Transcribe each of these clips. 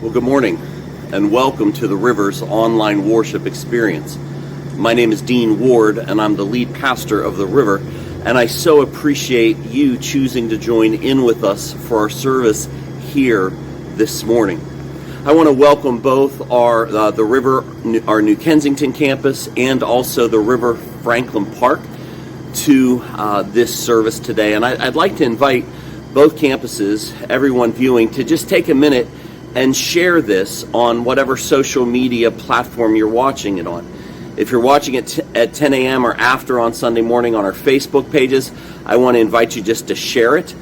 Well, good morning and welcome to the Rivers online worship experience. My name is Dean Ward and I'm the lead pastor of the River, and I so appreciate you choosing to join in with us for our service here this morning. I want to welcome both our the River, our New Kensington campus, and also the River Franklin Park to this service today. And I'd like to invite both campuses, everyone viewing, to just take a minute and share this on whatever social media platform you're watching it on. If you're watching it at 10 a.m. or after on Sunday morning on our Facebook pages, I want to invite you just to share it.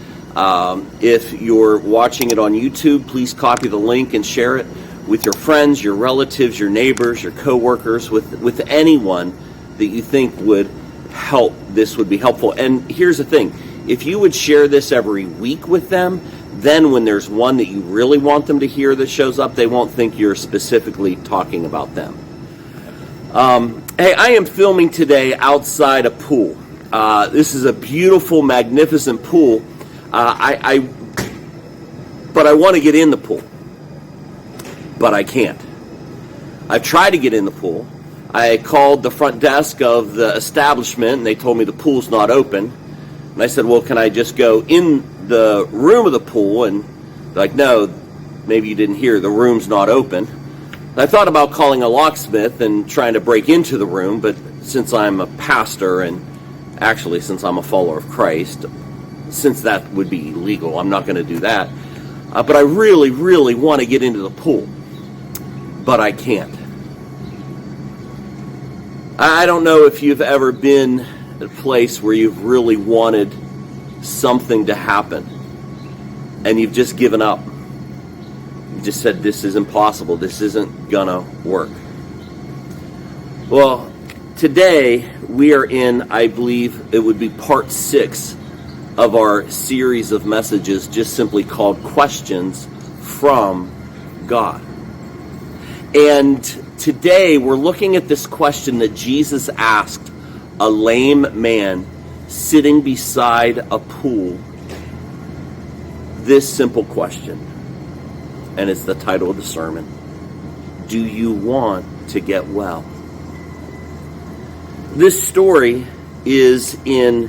If you're watching it on YouTube, please copy the link and share it with your friends, your relatives, your neighbors, your co-workers, with anyone that you think would help. This would be helpful. And here's the thing. If you would share this every week with them, then when there's one that you really want them to hear that shows up, they won't think you're specifically talking about them. Hey, I am filming today outside a pool. This is a beautiful, magnificent pool. But I want to get in the pool. But I can't. I've tried to get in the pool. I called the front desk of the establishment, and they told me the pool's not open. And I said, well, can I just go in the room of the pool? And they're like, no, maybe you didn't hear, the room's not open. And I thought about calling a locksmith and trying to break into the room, but since I'm a pastor, and actually since I'm a follower of Christ, since that would be illegal, I'm not going to do that. But I really, really want to get into the pool, but I can't. I don't know if you've ever been a place where you've really wanted something to happen and you've just given up. You just said, this is impossible. This isn't gonna work. Well, today we are in, I believe it would be part 6 of our series of messages just simply called Questions from God. And today we're looking at this question that Jesus asked a lame man sitting beside a pool. This simple question, and it's the title of the sermon: do you want to get well? This story is in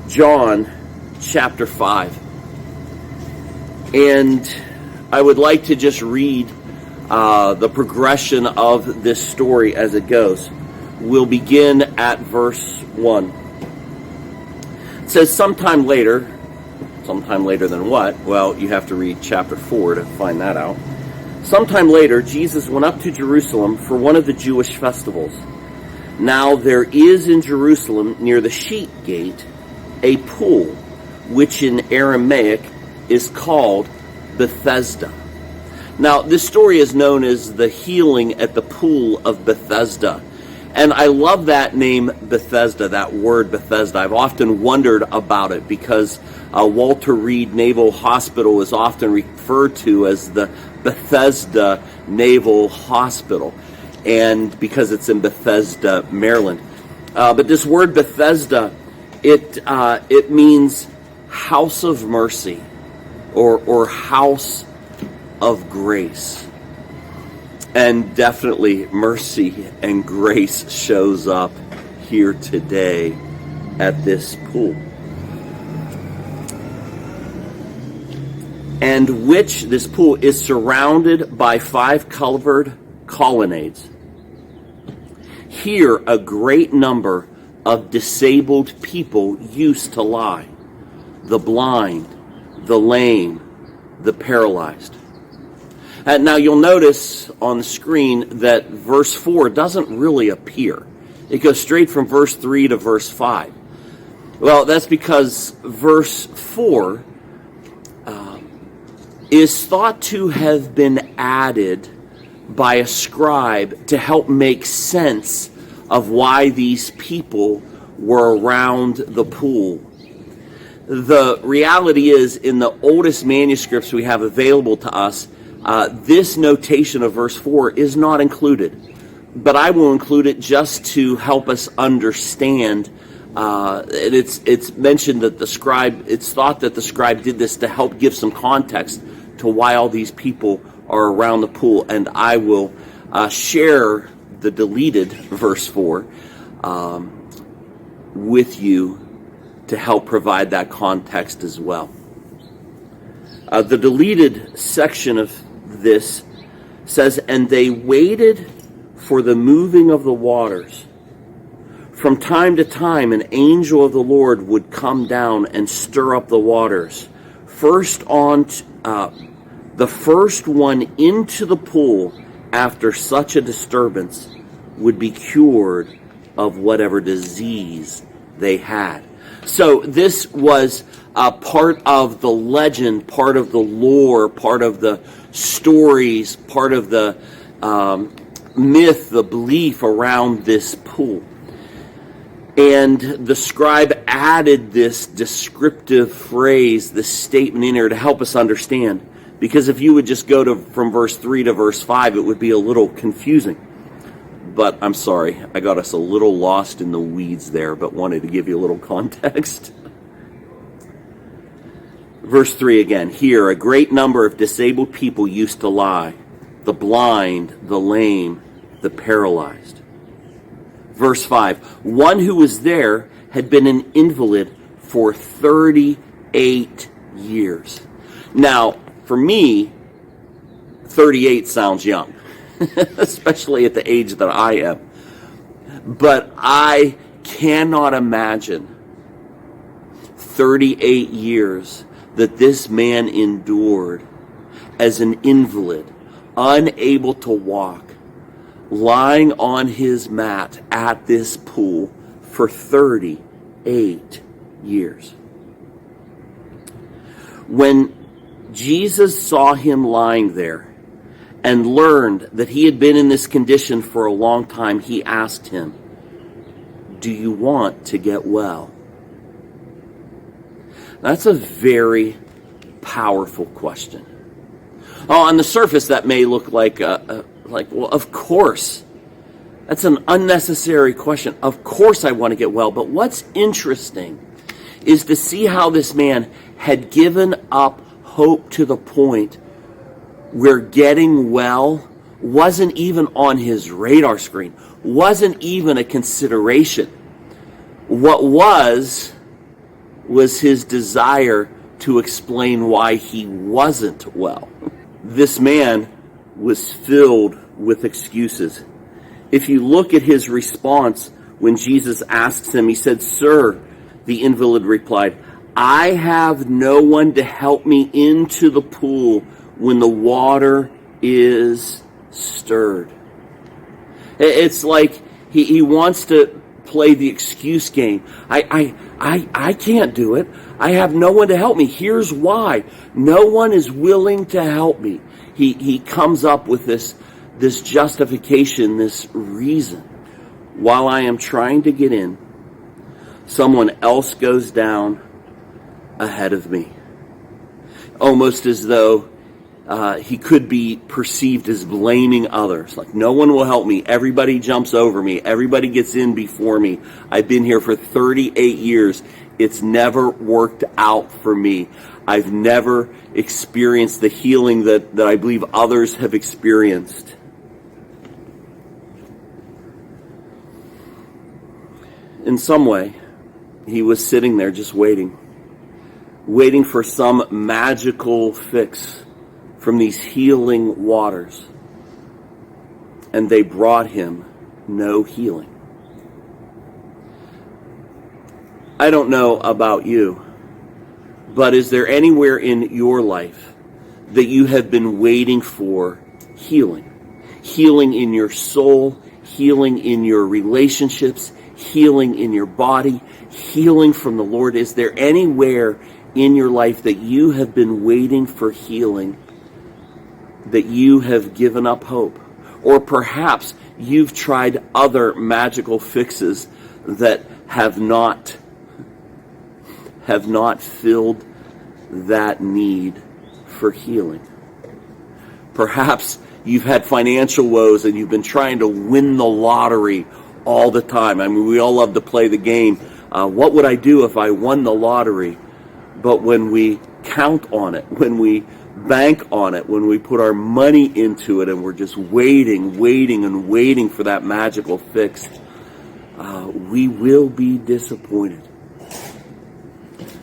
John chapter 5. And I would like to just read the progression of this story as it goes. We'll begin at verse 1. It says, sometime later than what? Well, you have to read chapter 4 to find that out. Sometime later, Jesus went up to Jerusalem for one of the Jewish festivals. Now there is in Jerusalem, near the sheep gate, a pool, which in Aramaic is called Bethesda. Now, this story is known as the healing at the pool of Bethesda. And I love that name, Bethesda, that word Bethesda. I've often wondered about it because Walter Reed Naval Hospital is often referred to as the Bethesda Naval Hospital, and because it's in Bethesda, Maryland. But this word Bethesda, it means house of mercy or house of grace. And definitely mercy and grace shows up here today at this pool. And which this pool is surrounded by 5 covered colonnades. Here a great number of disabled people used to lie: the blind, the lame, the paralyzed. Now you'll notice on the screen that verse 4 doesn't really appear. It goes straight from verse 3 to verse 5. Well, that's because verse 4 is thought to have been added by a scribe to help make sense of why these people were around the pool. The reality is, in the oldest manuscripts we have available to us, this notation of verse 4 is not included, but I will include it just to help us understand. And it's mentioned that it's thought that the scribe did this to help give some context to why all these people are around the pool, and I will share the deleted verse 4 with you to help provide that context as well. The deleted section of this says, "And they waited for the moving of the waters. From time to time, an angel of the Lord would come down and stir up the waters. The first one into the pool after such a disturbance would be cured of whatever disease they had." So this was part of the legend, part of the lore, part of the stories, part of the myth, the belief around this pool. And the scribe added this descriptive phrase, this statement in here to help us understand. Because if you would just go from verse 3 to verse 5, it would be a little confusing. But I'm sorry, I got us a little lost in the weeds there, but wanted to give you a little context. Verse 3 again. "Here, a great number of disabled people used to lie, the blind, the lame, the paralyzed." Verse 5, "One who was there had been an invalid for 38 years. Now, for me, 38 sounds young, especially at the age that I am. But I cannot imagine 38 years that this man endured as an invalid, unable to walk, lying on his mat at this pool for 38 years. When Jesus saw him lying there and learned that he had been in this condition for a long time, he asked him, "Do you want to get well?" That's a very powerful question. Oh, on the surface, that may look like, well, of course. That's an unnecessary question. Of course I want to get well. But what's interesting is to see how this man had given up hope to the point where getting well wasn't even on his radar screen, wasn't even a consideration. What was his desire to explain why he wasn't well. This man was filled with excuses. If you look at his response when Jesus asks him, he said, "Sir," the invalid replied, "I have no one to help me into the pool when the water is stirred." It's like he wants to play the excuse game. I can't do it. I have no one to help me. Here's why. No one is willing to help me. He comes up with this justification, this reason. While I am trying to get in, someone else goes down ahead of me. Almost as though he could be perceived as blaming others. Like, no one will help me. Everybody jumps over me. Everybody gets in before me. I've been here for 38 years. It's never worked out for me. I've never experienced the healing that I believe others have experienced. In some way, he was sitting there just waiting for some magical fix from these healing waters. And they brought him no healing. I don't know about you, but is there anywhere in your life that you have been waiting for healing? Healing in your soul, healing in your relationships, healing in your body, healing from the Lord. Is there anywhere in your life that you have been waiting for healing, that you have given up hope? Or perhaps you've tried other magical fixes that have not filled that need for healing. Perhaps you've had financial woes and you've been trying to win the lottery all the time. I mean, we all love to play the game. What would I do if I won the lottery? But when we count on it, when we bank on it, when we put our money into it, and we're just waiting for that magical fix, we will be disappointed.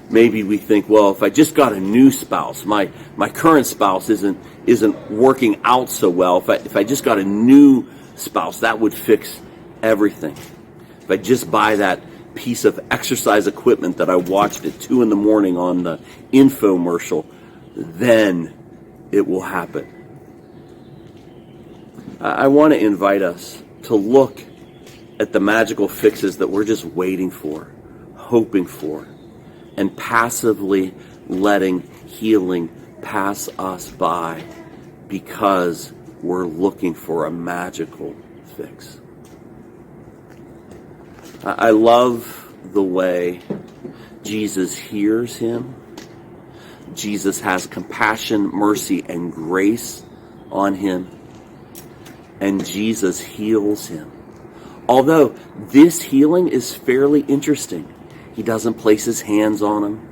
Maybe we think, well, if I just got a new spouse, my current spouse isn't working out so well. If I just got a new spouse, that would fix everything. If I just buy that piece of exercise equipment that I watched at 2 a.m. on the infomercial, then it will happen. I want to invite us to look at the magical fixes that we're just waiting for, hoping for, and passively letting healing pass us by because we're looking for a magical fix. I love the way Jesus hears him. Jesus has compassion, mercy, and grace on him. And Jesus heals him. Although this healing is fairly interesting. He doesn't place his hands on him.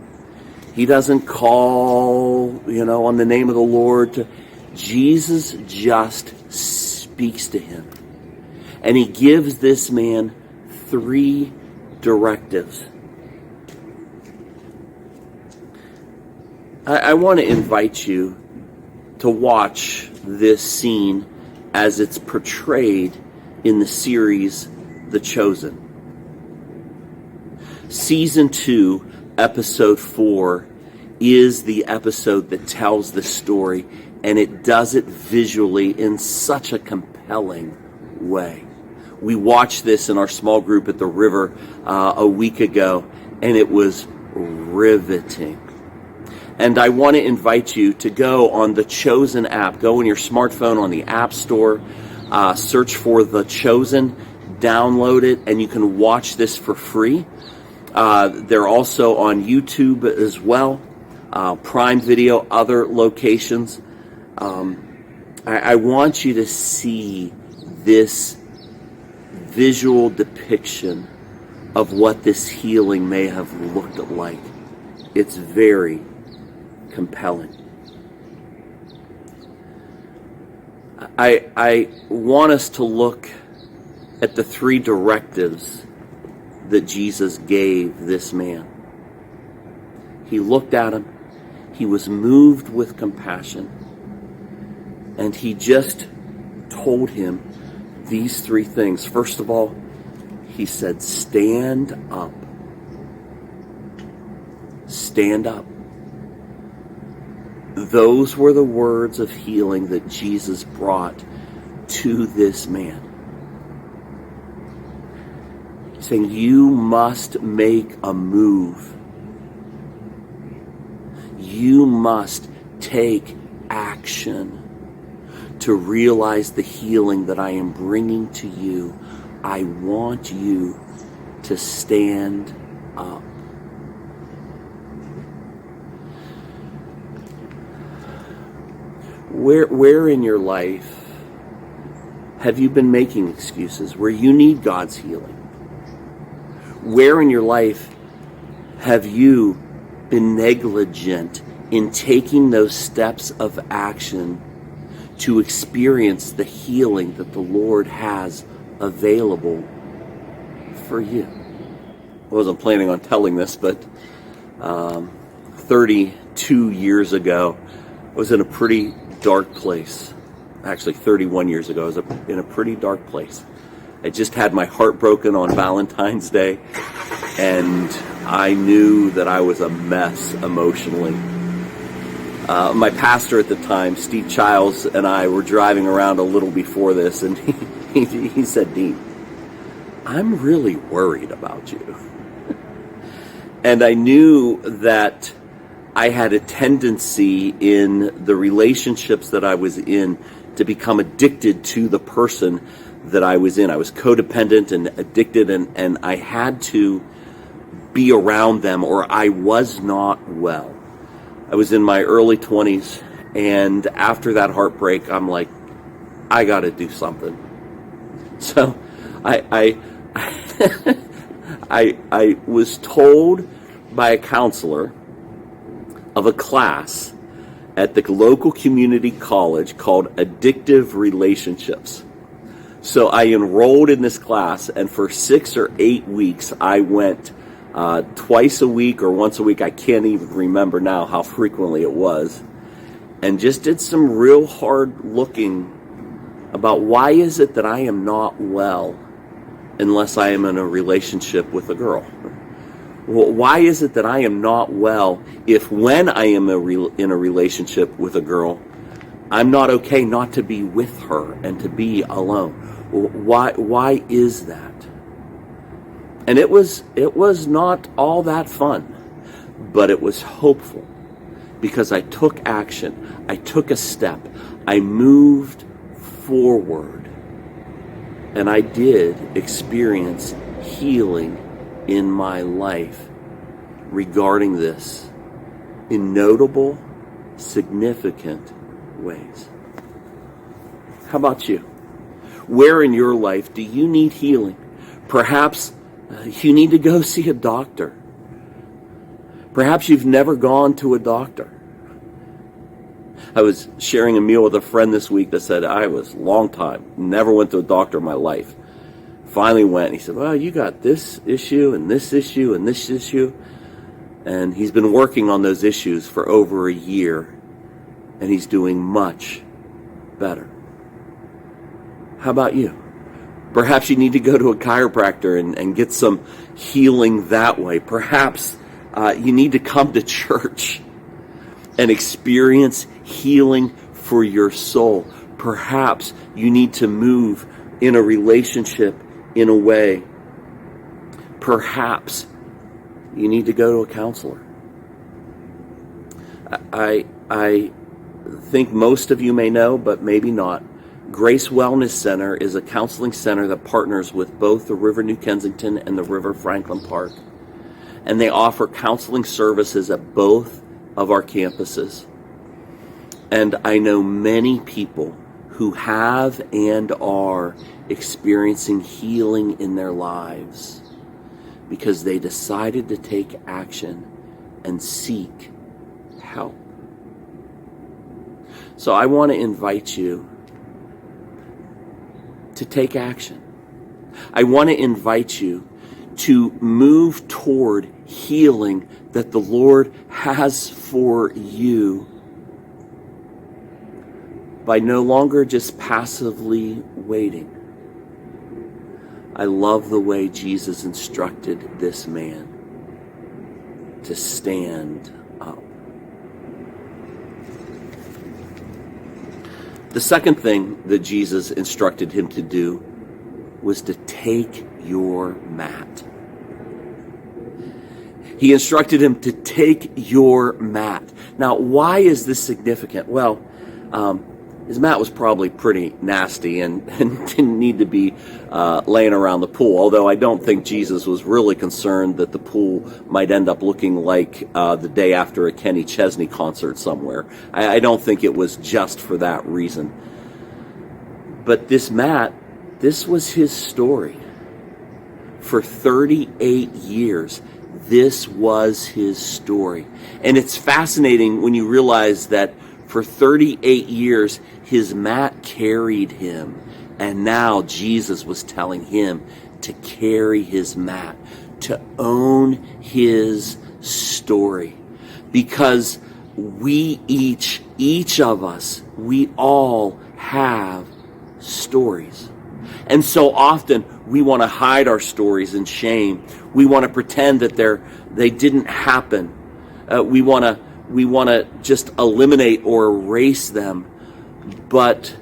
He doesn't call, on the name of the Lord. Jesus just speaks to him. And he gives this man 3 directives. I want to invite you to watch this scene as it's portrayed in the series The Chosen. Season 2, episode 4 is the episode that tells the story, and it does it visually in such a compelling way. We watched this in our small group at the river a week ago, and it was riveting. And I want to invite you to go on the Chosen app. Go on your smartphone on the App Store, search for The Chosen, download it, and you can watch this for free. They're also on YouTube as well, Prime Video, other locations. I want you to see this visual depiction of what this healing may have looked like. It's very compelling. I want us to look at the 3 directives that Jesus gave this man. He looked at him. He was moved with compassion. And he just told him these 3 things. First of all, he said, stand up. Stand up. Those were the words of healing that Jesus brought to this man. Saying, you must make a move. You must take action to realize the healing that I am bringing to you. I want you to stand up. Where in your life have you been making excuses where you need God's healing? Where in your life have you been negligent in taking those steps of action to experience the healing that the Lord has available for you? I wasn't planning on telling this, but 32 years ago, I was in a pretty dark place. Actually, 31 years ago, I was in a pretty dark place. I just had my heart broken on Valentine's Day, and I knew that I was a mess emotionally. My pastor at the time, Steve Childs, and I were driving around a little before this, and he said, Dean, I'm really worried about you. And I knew that I had a tendency in the relationships that I was in to become addicted to the person that I was in. I was codependent and addicted, and I had to be around them or I was not well. I was in my early 20s, and after that heartbreak, I'm like, I got to do something. So I was told by a counselor of a class at the local community college called Addictive Relationships. So I enrolled in this class, and for 6 or 8 weeks, I went twice a week or once a week. I can't even remember now how frequently it was. And just did some real hard looking about why is it that I am not well unless I am in a relationship with a girl? Well, why is it that I am not well if when I am in a relationship with a girl, I'm not okay not to be with her and to be alone? Why is that? And it was not all that fun, but it was hopeful because I took action. I took a step. I moved forward, and I did experience healing in my life regarding this in notable, significant ways. How about you? Where in your life do you need healing? Perhaps you need to go see a doctor. Perhaps you've never gone to a doctor. I was sharing a meal with a friend this week that said, I was a long time, never went to a doctor in my life. Finally went, and he said, well, you got this issue and this issue and this issue. And he's been working on those issues for over a year, and he's doing much better. How about you? Perhaps you need to go to a chiropractor and get some healing that way. Perhaps you need to come to church and experience healing for your soul. Perhaps you need to move in a relationship in a way. Perhaps you need to go to a counselor. I think most of you may know, but maybe not. Grace Wellness Center is a counseling center that partners with both the River New Kensington and the River Franklin Park. And they offer counseling services at both of our campuses. And I know many people who have and are experiencing healing in their lives because they decided to take action and seek help. So I want to invite you to take action. I want to invite you to move toward healing that the Lord has for you by no longer just passively waiting. I love the way Jesus instructed this man to stand up. The second thing that Jesus instructed him to do was to take your mat. He instructed him to take your mat. Now, why is this significant? Well, his mat was probably pretty nasty and didn't need to be laying around the pool, although I don't think Jesus was really concerned that the pool might end up looking like the day after a Kenny Chesney concert somewhere. I don't think it was just for that reason. But this mat, this was his story. For 38 years, this was his story. And it's fascinating when you realize that for 38 years, his mat carried him. And now Jesus was telling him to carry his mat, to own his story. Because we each of us, we all have stories. And so often we want to hide our stories in shame. We want to pretend that they didn't happen. We want to just eliminate or erase them. But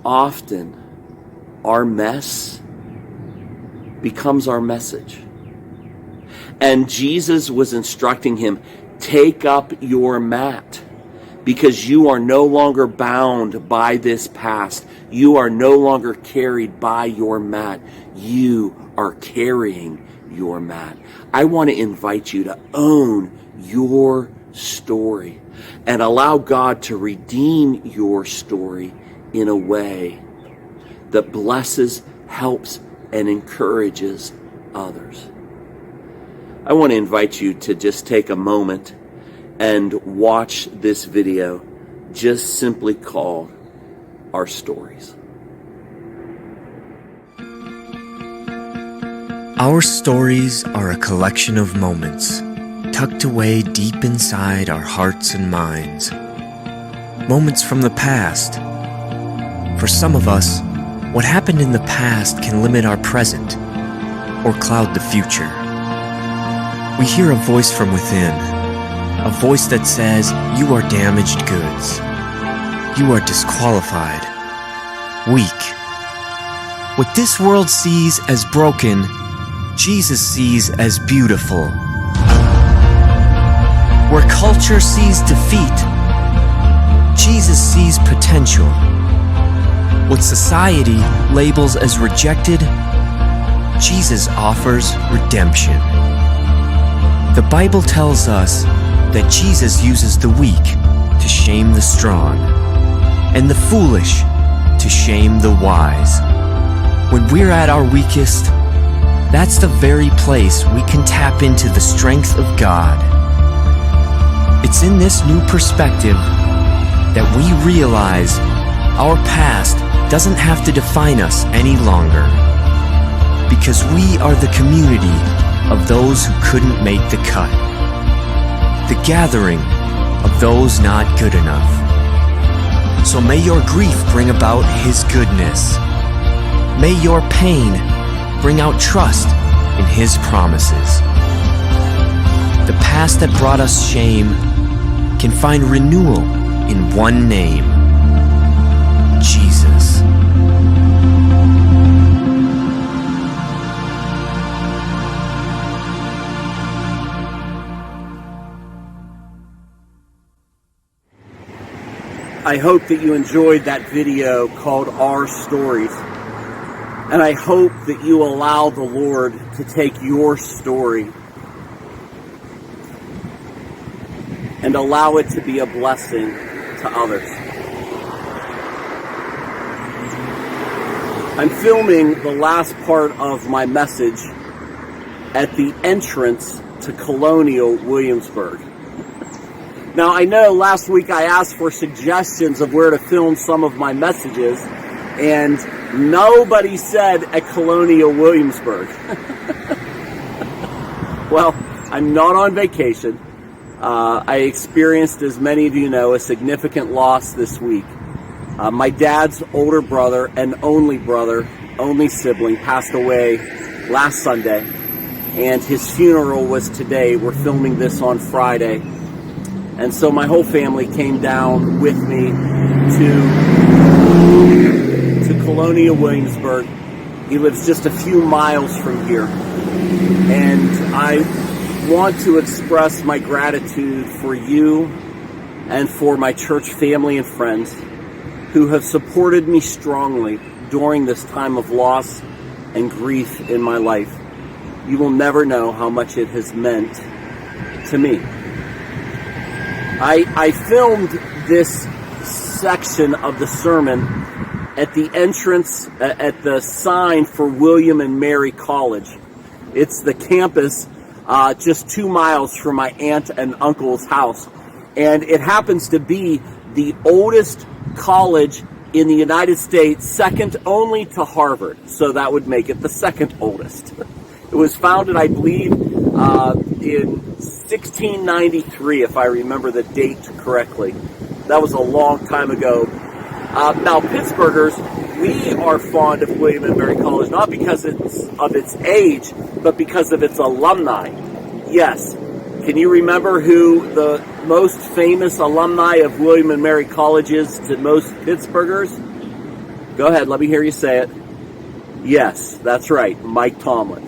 often our mess becomes our message. And Jesus was instructing him, take up your mat, because you are no longer bound by this past. You are no longer carried by your mat. You are carrying your mat. I want to invite you to own your story and allow God to redeem your story in a way that blesses, helps, and encourages others. I want to invite you to just take a moment and watch this video just simply called Our Stories. Our stories are a collection of moments tucked away deep inside our hearts and minds. Moments from the past. For some of us, what happened in the past can limit our present or cloud the future. We hear a voice from within, a voice that says, "You are damaged goods. You are disqualified, weak." What this world sees as broken, Jesus sees as beautiful. Where culture sees defeat, Jesus sees potential. What society labels as rejected, Jesus offers redemption. The Bible tells us that Jesus uses the weak to shame the strong, and the foolish to shame the wise. When we're at our weakest, that's the very place we can tap into the strength of God. It's in this new perspective that we realize our past doesn't have to define us any longer, because we are the community of those who couldn't make the cut, the gathering of those not good enough. So may your grief bring about His goodness. May your pain bring out trust in His promises. The past that brought us shame can find renewal in one name: Jesus. I hope that you enjoyed that video called Our Stories. And I hope that you allow the Lord to take your story and allow it to be a blessing to others. I'm filming the last part of my message at the entrance to Colonial Williamsburg. Now, I know last week I asked for suggestions of where to film some of my messages, and nobody said at Colonial Williamsburg. Well, I'm not on vacation. I experienced, as many of you know, a significant loss this week. My dad's older brother and only sibling, passed away last Sunday, and his funeral was today. We're filming this on Friday. And so my whole family came down with me to Colonial Williamsburg. He lives just a few miles from here. And I want to express my gratitude for you and for my church family and friends who have supported me strongly during this time of loss and grief in my life. You will never know how much it has meant to me. I filmed this section of the sermon at the entrance, at the sign for William and Mary College. It's the campus just 2 miles from my aunt and uncle's house. And it happens to be the oldest college in the United States, second only to Harvard. So that would make it the second oldest. It was founded, I believe, in 1693, if I remember the date correctly. That was a long time ago. Now, Pittsburghers, we are fond of William and Mary College, not because of its age, but because of its alumni. Yes. Can you remember who the most famous alumni of William and Mary College is to most Pittsburghers? Go ahead, let me hear you say it. Yes, that's right, Mike Tomlin.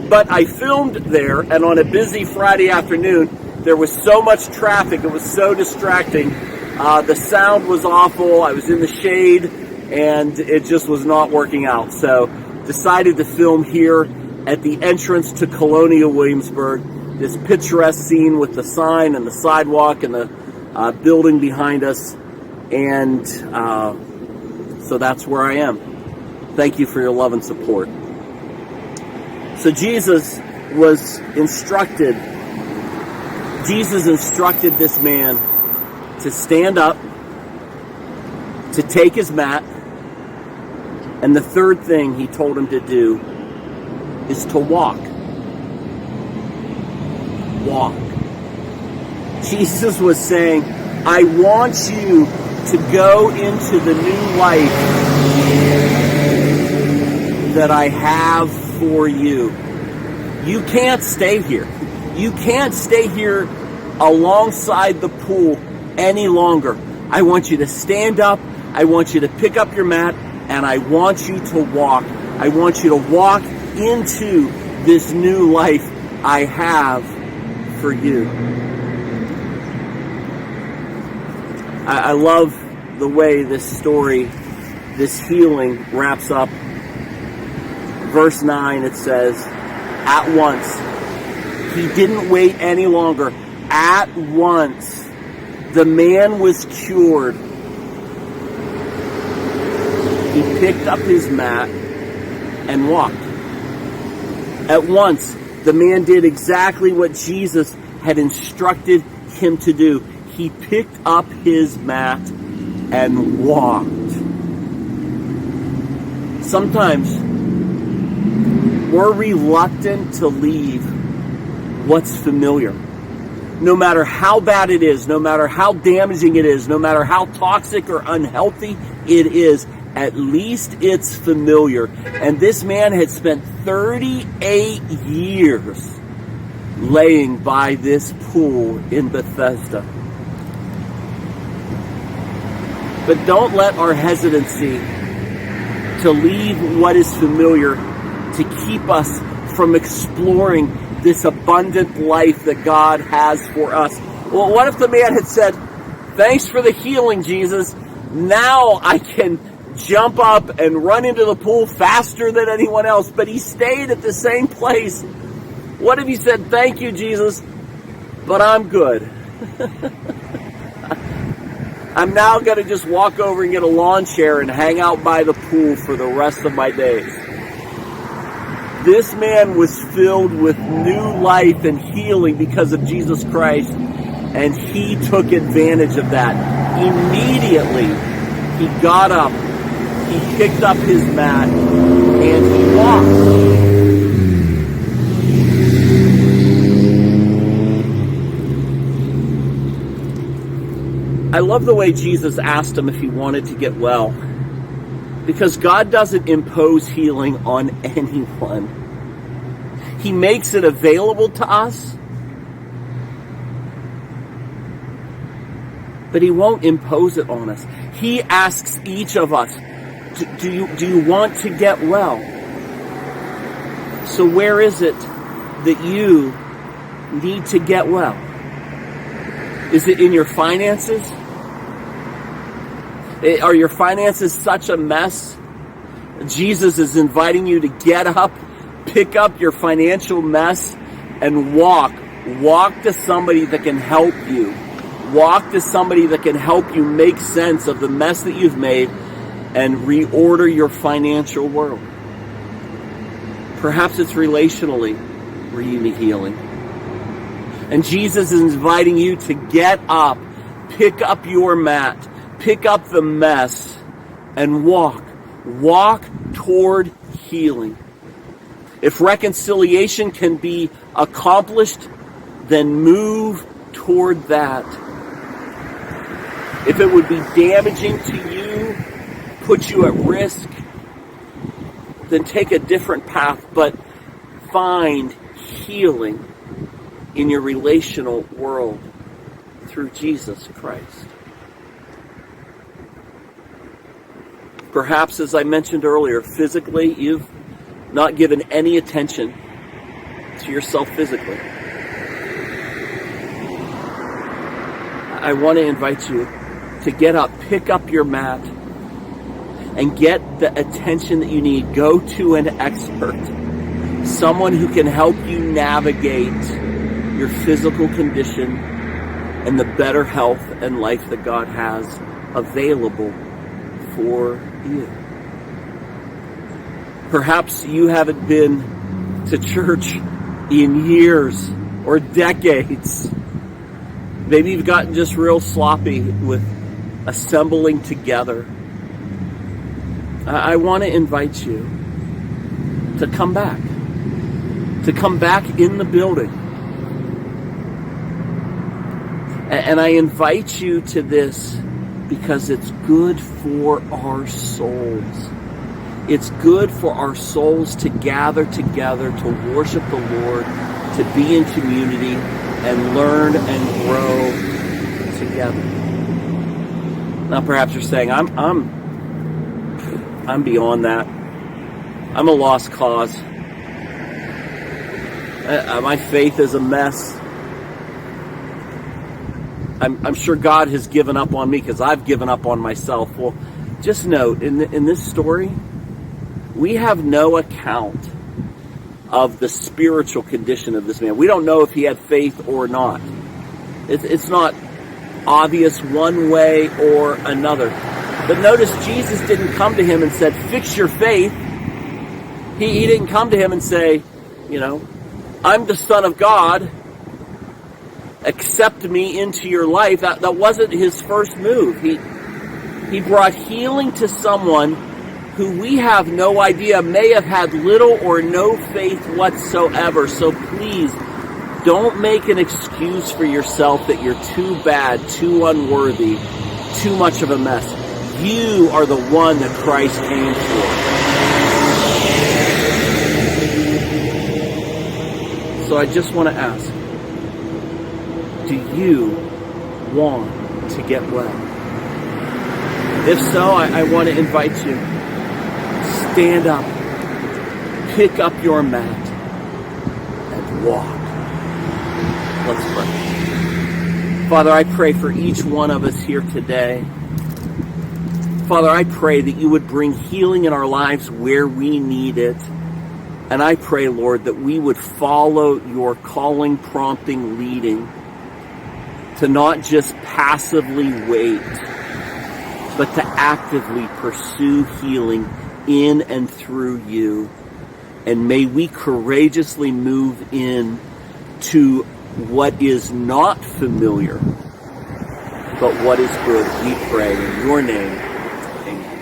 But I filmed there, and on a busy Friday afternoon, there was so much traffic, it was so distracting. The sound was awful, I was in the shade, and it just was not working out. So, decided to film here at the entrance to Colonial Williamsburg, this picturesque scene with the sign and the sidewalk and the building behind us. And so that's where I am. Thank you for your love and support. So Jesus was instructed Jesus instructed this man to stand up, to take his mat, and the third thing he told him to do is to walk. Walk. Jesus was saying, I want you to go into the new life that I have for you. You can't stay here. You can't stay here alongside the pool any longer. I want you to stand up. I want you to pick up your mat, and I want you to walk. I want you to walk into this new life I have for you. I love the way this story, this healing wraps up. Verse 9, it says, at once, he didn't wait any longer. At once, the man was cured. He picked up his mat and walked. At once, the man did exactly what Jesus had instructed him to do. He picked up his mat and walked. Sometimes we're reluctant to leave what's familiar. No matter how bad it is, no matter how damaging it is, no matter how toxic or unhealthy it is, at least it's familiar. And this man had spent 38 years laying by this pool in Bethesda. But don't let our hesitancy to leave what is familiar to keep us from exploring this abundant life that God has for us. Well, what if the man had said, thanks for the healing, Jesus. Now I can jump up and run into the pool faster than anyone else. But he stayed at the same place. What if he said, thank you, Jesus, but I'm good. I'm now going to just walk over and get a lawn chair and hang out by the pool for the rest of my days. This man was filled with new life and healing because of Jesus Christ, and he took advantage of that. Immediately, he got up, he picked up his mat, and he walked. I love the way Jesus asked him if he wanted to get well, because God doesn't impose healing on anyone. He makes it available to us, but he won't impose it on us. He asks each of us, do you want to get well? So where is it that you need to get well? Is it in your finances? Are your finances such a mess? Jesus is inviting you to get up, pick up your financial mess, and walk. Walk to somebody that can help you. Walk to somebody that can help you make sense of the mess that you've made and reorder your financial world. Perhaps it's relationally where you need healing. And Jesus is inviting you to get up, pick up your mat, pick up the mess, and walk. Walk toward healing. If reconciliation can be accomplished, then move toward that. If it would be damaging to you, put you at risk, then take a different path, but find healing in your relational world through Jesus Christ. Perhaps, as I mentioned earlier, physically, you've not given any attention to yourself physically. I want to invite you to get up, pick up your mat, and get the attention that you need. Go to an expert, someone who can help you navigate your physical condition and the better health and life that God has available for you. Perhaps you haven't been to church in years or decades. Maybe you've gotten just real sloppy with assembling together. I want to invite you to come back in the building. And I invite you to this because it's good for our souls. It's good for our souls to gather together, to worship the Lord, to be in community and learn and grow together. Now perhaps you're saying, I'm beyond that. I'm a lost cause. My faith is a mess. I'm sure God has given up on me because I've given up on myself. Well, just note, in this story, we have no account of the spiritual condition of this man. We don't know if he had faith or not. It's not obvious one way or another. But notice Jesus didn't come to him and said, fix your faith. He didn't come to him and say, I'm the Son of God. Accept me into your life. That wasn't his first move. He brought healing to someone who we have no idea may have had little or no faith whatsoever. So please, don't make an excuse for yourself that you're too bad, too unworthy, too much of a mess. You are the one that Christ came for. So I just want to ask, do you want to get well? If so, I want to invite you. Stand up, pick up your mat, and walk. Let's pray. Father, I pray for each one of us here today. Father, I pray that you would bring healing in our lives where we need it. And I pray, Lord, that we would follow your calling, prompting, leading, to not just passively wait, but to actively pursue healing in and through you. And may we courageously move in to what is not familiar, but what is good. We pray in your name. Amen.